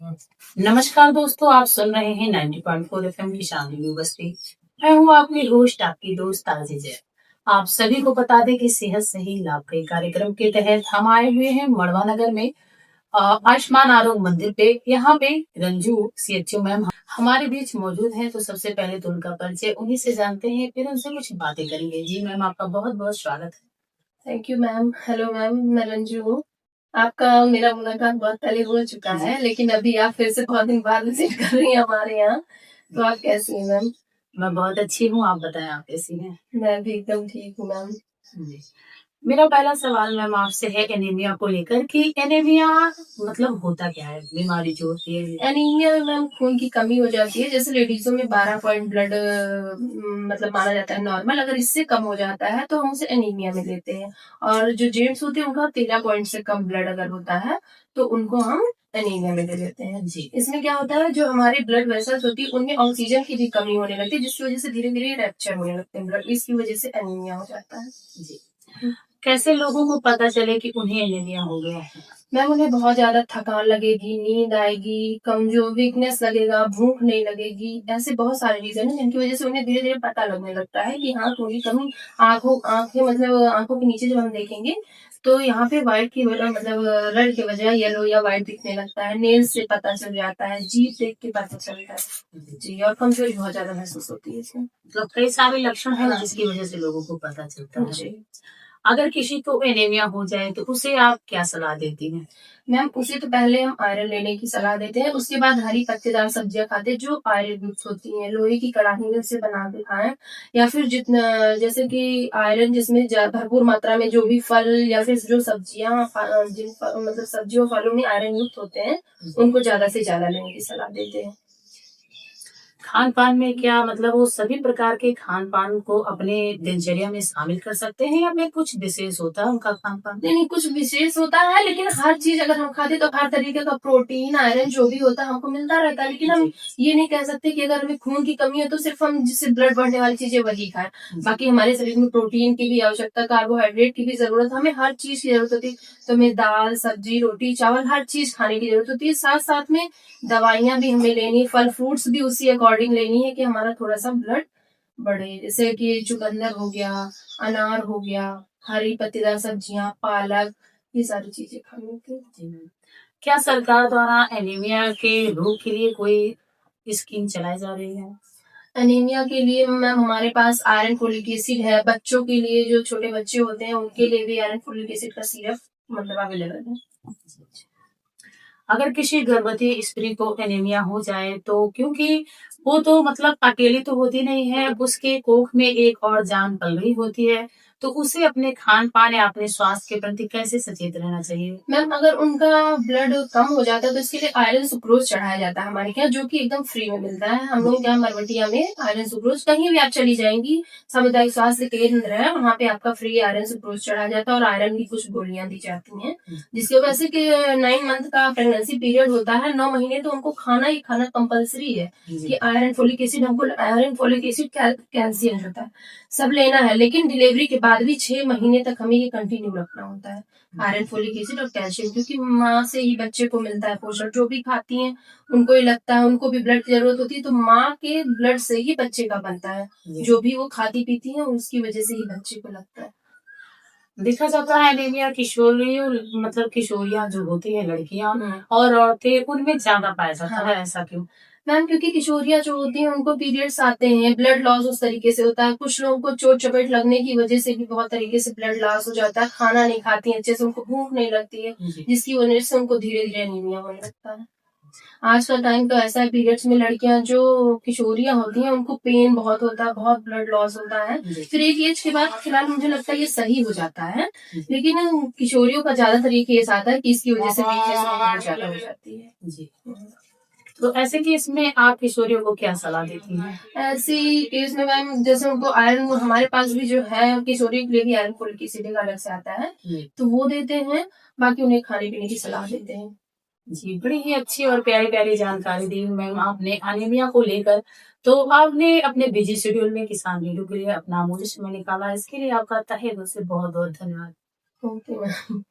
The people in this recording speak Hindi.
नमस्कार दोस्तों, आप सुन रहे हैं 90.4 एफएम की शानदार यूनिवर्सिटी। मैं हूँ आपकी होस्ट, आपकी दोस्त ताज़ी जय। आप सभी को बता दें कि सेहत सही लाभ के कार्यक्रम के तहत हम आए हुए हैं मड़वा नगर में आयुष्मान आरोग्य मंदिर पे। यहाँ पे रंजू सीएचओ मैम हमारे बीच मौजूद हैं। तो सबसे पहले तो उनका परिचय उन्हीं से जानते हैं, फिर उनसे कुछ बातें करेंगे। जी मैम, आपका बहुत बहुत स्वागत है। Thank you ma'am. Hello ma'am, मैं रंजू हूँ। आपका मेरा मुलाकात बहुत पहले हो चुका है, लेकिन अभी आप फिर से बहुत दिन बाद विजिट कर रही हैं हमारे यहाँ। तो आप कैसी हैं मैम? मैं बहुत अच्छी हूँ, आप बताएं आप कैसी हैं? मैं भी एकदम ठीक हूँ मैम। जी। मेरा पहला सवाल मैम आपसे है एनीमिया को लेकर कि एनीमिया मतलब होता क्या है? बीमारी जो होती है। एनीमिया मैम खून की कमी हो जाती है। जैसे लेडीजों में 12 पॉइंट ब्लड मतलब माना जाता है नॉर्मल, अगर इससे कम हो जाता है तो हम उसे एनीमिया में लेते हैं। और जो जेंट्स होते हैं उनका 13 पॉइंट से कम ब्लड अगर होता है तो उनको हम एनीमिया में ले लेते हैं। जी। इसमें क्या होता है, जो हमारी ब्लड वेसल्स होती है उनमें ऑक्सीजन की भी कमी होने लगती है, जिसकी वजह से धीरे धीरे रैप्चर होने लगते हैं ब्लड, इसकी वजह से एनीमिया हो जाता है। जी। कैसे लोगों को पता चले कि उन्हें एनीमिया हो गया है? मैम उन्हें बहुत ज्यादा थकान लगेगी, नींद आएगी, कमजोर वीकनेस लगेगा, भूख नहीं लगेगी। ऐसे बहुत सारे रीजन है जिनकी वजह से उन्हें धीरे धीरे पता लगने लगता है कि हाँ थोड़ी कमी। आंखें मतलब आंखों के नीचे जब हम देखेंगे तो यहाँ पे व्हाइट की मतलब रेड के बजाय येलो या व्हाइट दिखने लगता है। नेल्स से पता चल जाता है, जीभ देख के पता चलता है जी। और कमजोरी बहुत ज्यादा महसूस होती है इसमें। मतलब कई सारे लक्षण हैं जिसकी वजह से लोगों को पता चलता है। जी। अगर किसी को एनीमिया हो जाए तो उसे आप क्या सलाह देती हैं? मैम उसे तो पहले हम आयरन लेने की सलाह देते हैं, उसके बाद हरी पत्तेदार सब्जियां खाते हैं जो आयरन युक्त होती हैं। लोहे की कड़ाही में उसे बना के खाएं, या फिर जितना जैसे कि आयरन जिसमें भरपूर मात्रा में जो भी फल या फिर जो सब्जियां मतलब सब्जियों फलों में आयरन युक्त होते हैं उनको ज्यादा से ज्यादा लेने की सलाह देते हैं। खान पान में क्या मतलब वो सभी प्रकार के खान पान को अपने दिनचर्या में शामिल कर सकते हैं या फिर कुछ विशेष होता है उनका खान पान? नहीं, कुछ विशेष होता है, लेकिन हर चीज अगर हम खाते तो हर तरीके का प्रोटीन आयरन जो भी होता है हमको मिलता रहता है। लेकिन हम ये नहीं कह सकते कि अगर हमें खून की कमी है तो सिर्फ हम जिससे ब्लड बढ़ने वाली चीजें वही खाएं। बाकी हमारे शरीर में प्रोटीन की भी आवश्यकता, कार्बोहाइड्रेट की भी जरूरत, हमें हर चीज की जरूरत होती है। तो हमें दाल सब्जी रोटी चावल हर चीज खाने की जरूरत होती है। साथ साथ में दवाइयां भी हमें लेनी, फल फ्रूट्स भी उसी अकॉर्डिंग लेनी है कि हमारा थोड़ा सा ब्लड बढ़े। जैसे कि चुकंदर हो गया, अनार हो गया, हरी पत्तेदार सब्जियां, पालक, ये सारी चीजें खानी होती है। क्या सरकार द्वारा एनीमिया के रोग के लिए कोई स्कीम चलाई जा रही है? एनीमिया के लिए मैम हमारे पास आयरन फोलिक एसिड है। बच्चों के लिए, जो छोटे बच्चे होते हैं उनके लिए भी आयरन फोलिक एसिड का सिरप मतलब अवेलेबल है। अगर किसी गर्भवती स्त्री को एनीमिया हो जाए तो क्योंकि वो तो मतलब अकेली तो होती नहीं है, उसके कोख में एक और जान पल रही होती है, तो उसे अपने खान पान या अपने स्वास्थ्य के प्रति कैसे सचेत रहना चाहिए? मैम अगर उनका ब्लड कम हो जाता है तो इसके लिए आयरन सुक्रोज चढ़ाया जाता है हमारे यहाँ, जो कि एकदम फ्री में मिलता है। हम लोग यहाँ मरवटिया में आयरन सुक्रोज, कहीं भी आप चली जाएंगी सामुदायिक स्वास्थ्य केंद्र है वहाँ पे आपका फ्री आयरन सुक्रोज चढ़ाया जाता है और आयरन की कुछ गोलियां दी जाती हैं। जिसकी वजह से कि 9 मंथ का प्रेगनेंसी पीरियड होता है, 9 महीने तो उनको खाना ही खाना कंपलसरी है कि आयरन फोलिक एसिड, हमको आयरन फोलिक एसिड कैल्शियम होता है सब लेना है। लेकिन डिलीवरी के बाद भी 6 महीने तक हमें ये कंटिन्यू रखना होता है, आयरन फोलिक एसिड और कैल्शियम, क्योंकि माँ से ही बच्चे को मिलता है पोषण। जो भी खाती हैं उनको ही लगता है, उनको भी ब्लड की जरूरत होती है, तो माँ के ब्लड से ही बच्चे का बनता है। जो भी वो खाती पीती है उसकी वजह से ही बच्चे को लगता है। देखा जाता है एनीमिया किशोरियों मतलब किशोरियां जो होती है लड़कियां और औरतें उनमें ज्यादा पाया जाता है, ऐसा क्यों? मैम क्योंकि किशोरियां जो होती हैं उनको पीरियड्स आते हैं, ब्लड लॉस उस तरीके से होता है। कुछ लोगों को चोट चपेट लगने की वजह से भी बहुत तरीके से ब्लड लॉस हो जाता है। खाना नहीं खाती अच्छे से, उनको भूख नहीं लगती है, जिसकी वजह से उनको धीरे धीरे एनीमिया होने लगता है। आज का टाइम तो ऐसा है, पीरियड्स में लड़कियां जो किशोरियां होती हैं उनको पेन बहुत होता है, बहुत ब्लड लॉस होता है। फिर एक एज के बाद फिलहाल मुझे लगता है ये सही हो जाता है, लेकिन किशोरियों का ज्यादातर ये केस आता है कि इसकी वजह से वीकनेस बहुत ज्यादा हो जाती है जी। तो ऐसे केस में आप किशोरियों को क्या सलाह देती हैं? ऐसी केस में मैम जैसे उनको आयरन, हमारे पास भी जो है किशोरी के लिए भी आयरन फोलिक एसिड का अलग से आता है, तो वो देते हैं। बाकी उन्हें खाने पीने की सलाह देते हैं। जी, बड़ी ही अच्छी और प्यारी-प्यारी जानकारी दी मैम आपने एनीमिया को लेकर। तो आपने अपने बिजी शेड्यूल में किसान रेडियो के लिए अपना अमूल्य समय निकाला, इसके लिए आपका तहे दिल से बहुत-बहुत धन्यवाद। Okay ma'am.